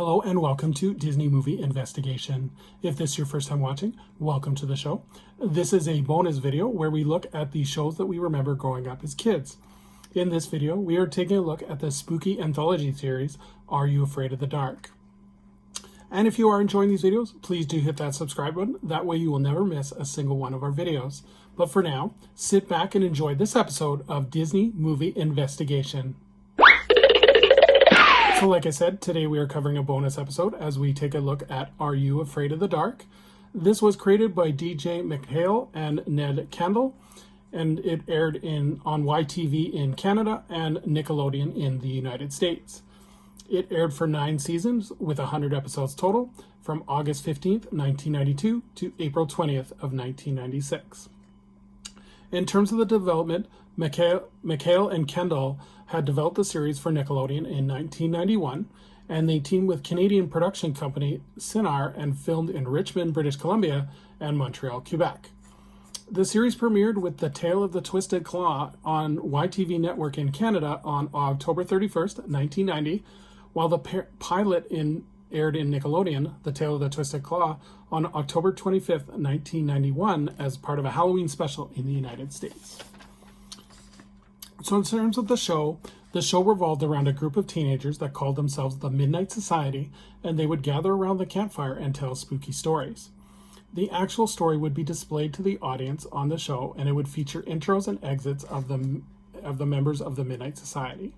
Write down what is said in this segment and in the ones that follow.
Hello and welcome to Disney Movie Investigation. If this is your first time watching, welcome to the show. This is a bonus video where we look at the shows that we remember growing up as kids. In this video, we are taking a look at the spooky anthology series, Are You Afraid of the Dark? And if you are enjoying these videos, please do hit that subscribe button. That way you will never miss a single one of our videos. But for now, sit back and enjoy this episode of Disney Movie Investigation. So like I said, today we are covering a bonus episode as we take a look at Are You Afraid of the Dark? This was created by DJ McHale and Ned Kendall, and it aired on YTV in Canada and Nickelodeon in the United States. It aired for 9 seasons with 100 episodes total from August 15th, 1992 to April 20th of 1996. In terms of the development, McHale and Kendall had developed the series for Nickelodeon in 1991, and they teamed with Canadian production company Cinar and filmed in Richmond, British Columbia and Montreal, Quebec. The series premiered with The Tale of the Twisted Claw on YTV Network in Canada on October 31st, 1990, while the pilot aired in Nickelodeon, The Tale of the Twisted Claw, on October 25th, 1991 as part of a Halloween special in the United States. So in terms of the show revolved around a group of teenagers that called themselves the Midnight Society, and they would gather around the campfire and tell spooky stories. The actual story would be displayed to the audience on the show, and it would feature intros and exits of the members of the Midnight Society.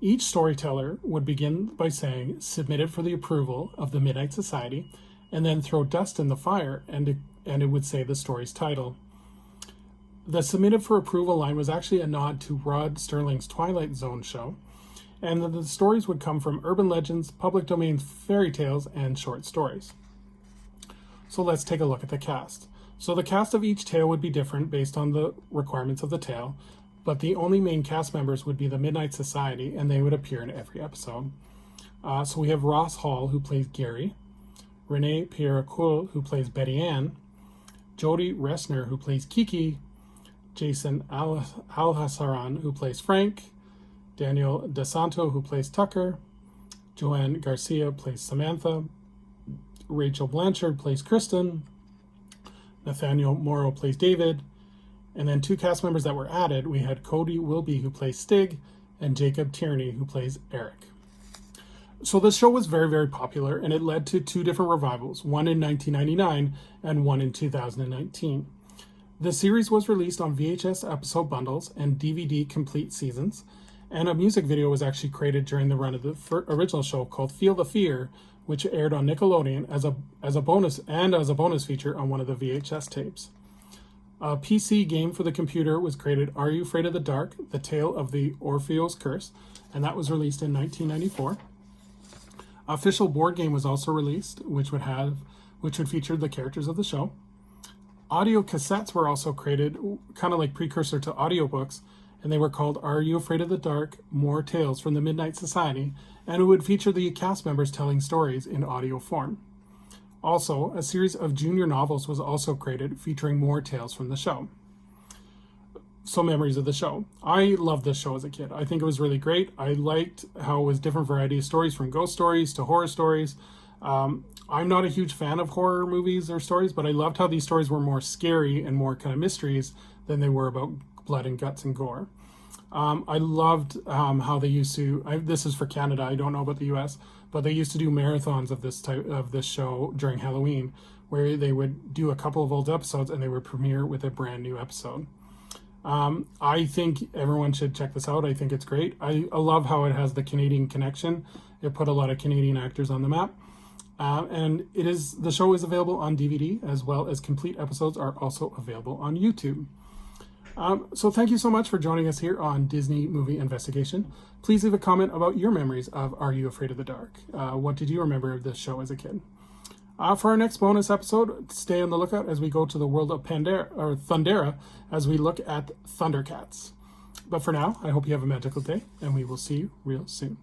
Each storyteller would begin by saying, submitted for the approval of the Midnight Society, and then throw dust in the fire, and it would say the story's title. The submitted for approval line was actually a nod to Rod Sterling's Twilight Zone show, and the stories would come from urban legends, public domain fairy tales, and short stories. So let's take a look at the cast. So the cast of each tale would be different based on the requirements of the tale, but the only main cast members would be the Midnight Society, and they would appear in every episode. So we have Ross Hall, who plays Gary, Renee Pierre-Coul, who plays Betty Ann, Jodie Resner, who plays Kiki, Jason Alhassaran, who plays Frank, Daniel DeSanto, who plays Tucker, Joanne Garcia plays Samantha, Rachel Blanchard plays Kristen, Nathaniel Morrow plays David, and then 2 cast members that were added, we had Cody Wilby, who plays Stig, and Jacob Tierney, who plays Eric. So this show was very, very popular, and it led to 2 different revivals, one in 1999 and one in 2019. The series was released on VHS episode bundles and DVD complete seasons, and a music video was actually created during the run of the original show called Feel the Fear, which aired on Nickelodeon as a bonus feature on one of the VHS tapes. A PC game for the computer was created, Are You Afraid of the Dark? The Tale of the Orpheus Curse, and that was released in 1994. Official board game was also released, which would feature the characters of the show. Audio cassettes were also created, kind of like precursor to audiobooks, and they were called Are You Afraid of the Dark? More Tales from the Midnight Society, and it would feature the cast members telling stories in audio form. Also, a series of junior novels was also created featuring more tales from the show. So memories of the show. I loved this show as a kid. I think it was really great. I liked how it was different variety of stories, from ghost stories to horror stories. I'm not a huge fan of horror movies or stories, but I loved how these stories were more scary and more kind of mysteries than they were about blood and guts and gore. I loved how they used to, this is for Canada, I don't know about the US, but they used to do marathons of this show during Halloween, where they would do a couple of old episodes and they would premiere with a brand new episode. I think everyone should check this out. I think it's great. I love how it has the Canadian connection. It put a lot of Canadian actors on the map. And the show is available on DVD, as well as complete episodes are also available on YouTube. So thank you so much for joining us here on Disney Movie Investigation. Please leave a comment about your memories of Are You Afraid of the Dark? What did you remember of this show as a kid? For our next bonus episode, stay on the lookout as we go to the world of Thundera as we look at Thundercats. But for now, I hope you have a magical day, and we will see you real soon.